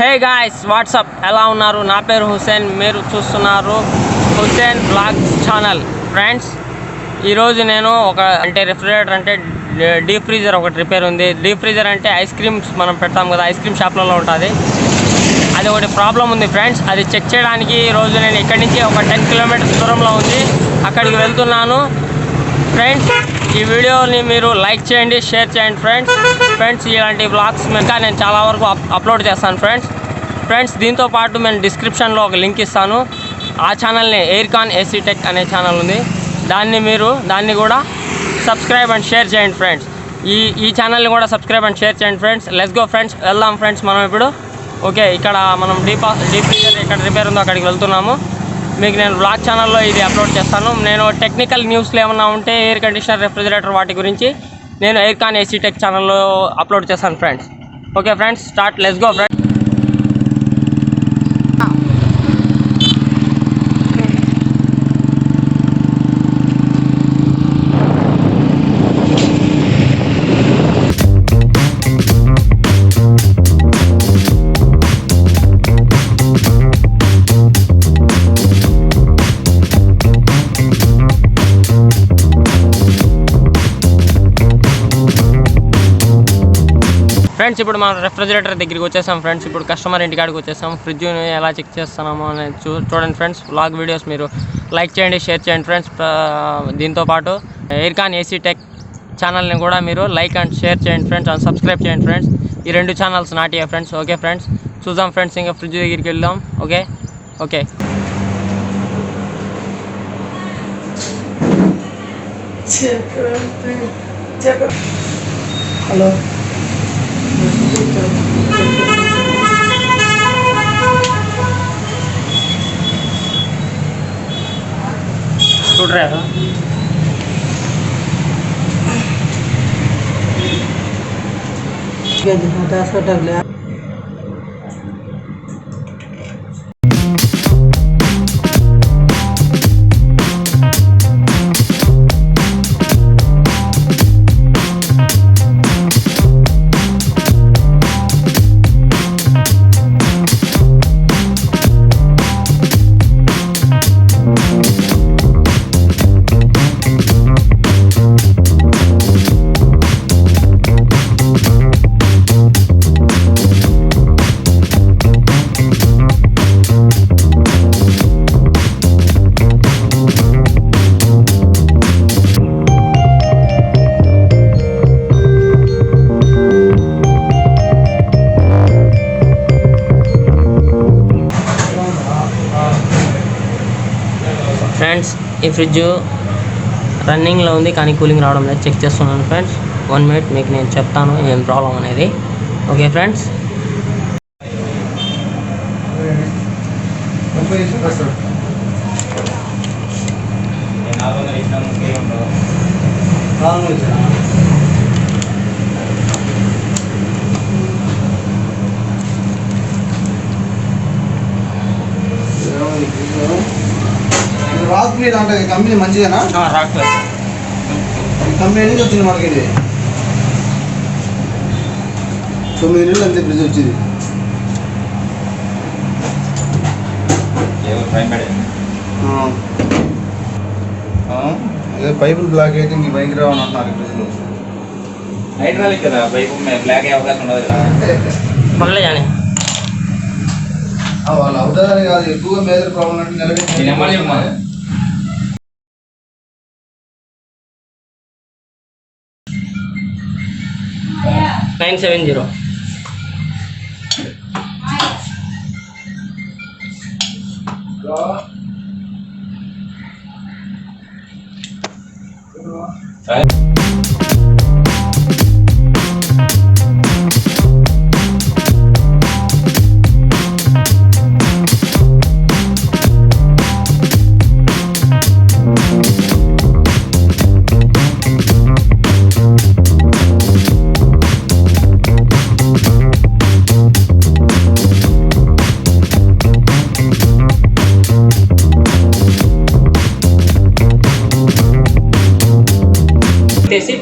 Hey guys WhatsApp ఎలా ఉన్నారు? నా పేరు హుస్సేన్, మీరు చూస్తున్నారు హుస్సేన్ బ్లాగ్స్ ఛానల్. ఫ్రెండ్స్, ఈరోజు నేను రిఫ్రిజిరేటర్ అంటే డీప్ ఫ్రీజర్ ఒకటి రిపేర్ ఉంది. డీప్ ఫ్రీజర్ అంటే ఐస్ క్రీమ్స్ మనం పెడతాం కదా, ఐస్ క్రీమ్ షాప్లలో ఉంటుంది. అది ఒకటి ప్రాబ్లం ఉంది ఫ్రెండ్స్. అది చెక్ చేయడానికి ఈరోజు నేను ఇక్కడి నుంచి ఒక 10 కిలోమీటర్స్ దూరంలో ఉంది, అక్కడికి వెళ్తున్నాను. ఫ్రెండ్స్, ఈ వీడియోని మీరు లైక్ చేయండి, షేర్ చేయండి ఫ్రెండ్స్. ఇలాంటి బ్లాగ్స్ ఇంకా నేను చాలా వరకు అప్లోడ్ చేస్తాను ఫ్రెండ్స్. దీంతో పాటు నేను డిస్క్రిప్షన్లో ఒక లింక్ ఇస్తాను. ఆ ఛానల్ని ఎయిర్కాన్ ఏసీ టెక్ అనే ఛానల్ ఉంది, దాన్ని కూడా సబ్స్క్రైబ్ అండ్ షేర్ చేయండి ఫ్రెండ్స్. ఈ ఛానల్ని కూడా సబ్స్క్రైబ్ అండ్ షేర్ చేయండి ఫ్రెండ్స్. లెట్స్ గో ఫ్రెండ్స్, వెళ్దాం ఫ్రెండ్స్ మనం ఇప్పుడు. ఓకే, ఇక్కడ మనం డీప్ ఫ్రీజర్ ఎక్కడ రిపేర్ ఉందో అక్కడికి వెళ్తున్నాము. మీకు నేను బ్లాగ్ ఛానల్లో ఇది అప్లోడ్ చేస్తాను. నేను టెక్నికల్ న్యూస్లు ఏమన్నా ఉంటే ఎయిర్ కండిషనర్, రెఫ్రిజిరేటర్ వాటి గురించి నేను ఎయిర్కాన్ ఏసీ టెక్ ఛానల్లో అప్లోడ్ చేస్తాను friends. Okay friends, start, let's go friends. Friends, ఇప్పుడు మనం రెఫ్రిజిరేటర్ దగ్గరికి వచ్చేసాం ఫ్రెండ్స్. ఇప్పుడు కస్టమర్ ఇంటికాడికి వచ్చేసాం. ఫ్రిడ్జ్ని ఎలా చెక్ చేస్తున్నామో అనేది చూడండి ఫ్రెండ్స్. వ్లాగ్ వీడియోస్ మీరు లైక్ చేయండి, షేర్ చేయండి ఫ్రెండ్స్. దీంతోపాటు ఎయిర్కాన్ ఏసీ టెక్ ఛానల్ని కూడా మీరు లైక్ అండ్ షేర్ చేయండి ఫ్రెండ్స్, అండ్ సబ్స్క్రైబ్ చేయండి ఫ్రెండ్స్. ఈ 2 ఛానల్స్ నాటియా ఫ్రెండ్స్. ఓకే ఫ్రెండ్స్, చూద్దాం ఫ్రెండ్స్. ఇంకా ఫ్రిడ్జ్ దగ్గరికి వెళ్దాం. ఓకే హలో, చూడరా ఫ్రెండ్స్. ఈ ఫ్రిడ్జ్ రన్నింగ్లో ఉంది కానీ కూలింగ్ రావడం లేదు. చెక్ చేస్తున్నాను ఫ్రెండ్స్. 1 మినిట్, మీకు నేను చెప్తాను ఏం ప్రాబ్లం అనేది. Okay friends. రాక్ అంటే కంపెనీ మంచిదేనా? రాక్లేదు. కంపెనీ నుంచి వచ్చింది మనకి. ఇది 9 నెలలు అంతే ఫ్రిడ్జ్ వచ్చింది. పైపులు బ్లాక్ అయితే ఇంక బైక్ రావని అంటున్నారు. ఫ్రిడ్జ్లో హైడ్రాలిక్ కదా, పైపు బ్లాక్ అయ్యే అవకాశం ఉండదు కదా. పర్లే జాని వాళ్ళు అవుతారని కాదు, ఎక్కువగా మేజర్ ప్రాబ్లం అంటే నిలబెట్టి 970.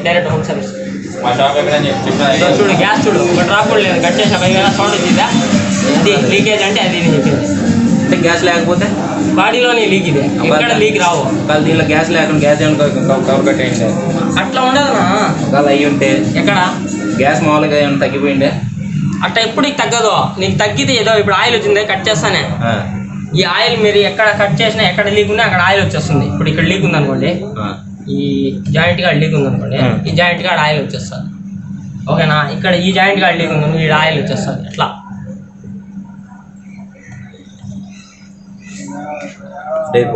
Direct home service. మా షాప్ ఎక్కడ చెప్పిన చూడు, గ్యాస్ చూడు, ఒక డ్రాప్ కూడా లేదు. కట్ చేసిన పైగా సౌండ్ వచ్చిందా? ఇది లీకేజ్ అంటే అది లీకేజ్. అంటే గ్యాస్ లేకపోతే బాడీలోని లీక్ ఇది, ఎక్కడ లీక్ రావు. ఒకవేళ దీనిలో గ్యాస్ లేకుండా గ్యాస్ కవర్ కట్టేయండి. అట్లా ఉండదునా? ఒకవేళ అయ్యి ఉంటే ఎక్కడ గ్యాస్ మామూలుగా ఏమైనా తగ్గిపోయిండే అట్లా ఎప్పుడు నీకు తగ్గదు. నీకు తగ్గితే ఏదో ఇప్పుడు ఆయిల్ వచ్చింది కట్ చేస్తానే, ఈ ఆయిల్ మీరు ఎక్కడ కట్ చేసినా ఎక్కడ లీక్ ఉన్నా అక్కడ ఆయిల్ వచ్చేస్తుంది. ఇప్పుడు ఇక్కడ లీక్ ఉంది అనుకోండి, ఈ జాయింట్ గా లీక్ ఉంది అనుకోండి, ఈ జాయింట్ గా ఆయిల్ వచ్చేస్తుంది. ఓకేనా? ఇక్కడ ఈ జాయింట్ గా లీక్ ఉంది, ఈ ఆయిల్ వచ్చేస్తుంది. ఎట్లా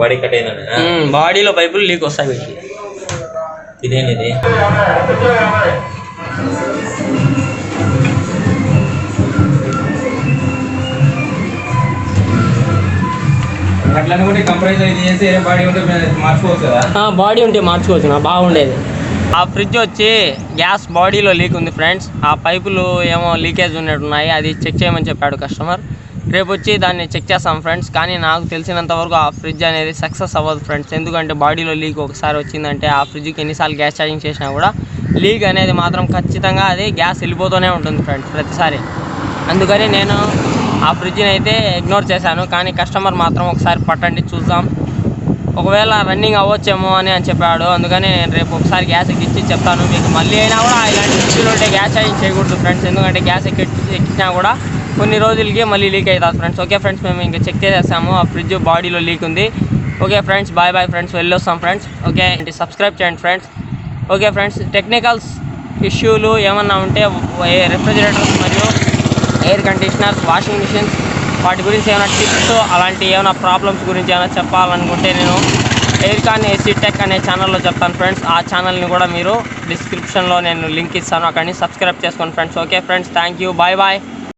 బాడీ కట్ అయిందండి. బాడీలో పైపులు లీక్ వస్తాయి వీటికి. ఇదేంటి అట్లా అనుకుంటే కంప్రైజ్ ఇది చేసి బాడీ ఉంటే మార్చుకోవచ్చు కదా. బాడీ ఉంటే మార్చుకోవచ్చు నా, బాగుండేది. ఆ ఫ్రిడ్జ్ వచ్చి గ్యాస్ బాడీలో లీక్ ఉంది ఫ్రెండ్స్. ఆ పైపులు ఏమో లీకేజ్ ఉన్నట్టున్నాయి, అది చెక్ చేయమని చెప్పాడు కస్టమర్. రేపు వచ్చి దాన్ని చెక్ చేస్తాం ఫ్రెండ్స్. కానీ నాకు తెలిసినంత వరకు ఆ ఫ్రిడ్జ్ అనేది సక్సెస్ అవ్వదు ఫ్రెండ్స్. ఎందుకంటే బాడీలో లీక్ ఒకసారి వచ్చిందంటే ఆ ఫ్రిడ్జ్కి ఎన్నిసార్లు గ్యాస్ ఛార్జింగ్ చేసినా కూడా లీక్ అనేది మాత్రం ఖచ్చితంగా అది గ్యాస్ వెళ్ళిపోతూనే ఉంటుంది ఫ్రెండ్స్ ప్రతిసారి. అందుకని నేను ఆ ఫ్రిడ్జ్ని అయితే ఇగ్నోర్ చేశాను. కానీ కస్టమర్ మాత్రం ఒకసారి పట్టండి చూద్దాం, ఒకవేళ రన్నింగ్ అవ్వచ్చేమో అని చెప్పాడు. అందుకని నేను రేపు ఒకసారి గ్యాస్ ఎక్కించి చెప్తాను మీకు. మళ్ళీ అయినా కూడా ఇలాంటి ఫ్రిడ్జ్లు ఉంటే గ్యాస్ ఛార్జింగ్ చేయకూడదు ఫ్రెండ్స్. ఎందుకంటే గ్యాస్ ఎక్కించినా కూడా కొన్ని రోజులకి మళ్ళీ లీక్ అవుతుంది ఫ్రెండ్స్. ఓకే ఫ్రెండ్స్, మేము ఇంకా చెక్ చేసేస్తాము, ఆ ఫ్రిడ్జ్ బాడీలో లీక్ ఉంది. Okay friends, bye bye friends, వెళ్ళొస్తాం ఫ్రెండ్స్. ఓకే, సబ్స్క్రైబ్ చేయండి ఫ్రెండ్స్. ఓకే ఫ్రెండ్స్, టెక్నికల్స్ ఇష్యూలు ఏమన్నా ఉంటే రిఫ్రిజిరేటర్స్ మరియు ఎయిర్ కండిషనర్స్, వాషింగ్ మిషన్స్ వాటి గురించి ఏమైనా టిప్స్ అలాంటి ఏమైనా ప్రాబ్లమ్స్ గురించి ఏమైనా చెప్పాలనుకుంటే నేను ఎయిర్కాన్ ఏసీ టెక్ అనే ఛానల్లో చెప్తాను ఫ్రెండ్స్. ఆ ఛానల్ని కూడా మీరు డిస్క్రిప్షన్లో నేను లింక్ ఇస్తాను, అక్కడిని సబ్స్క్రైబ్ చేసుకోండి friends. Okay friends, thank you, bye bye.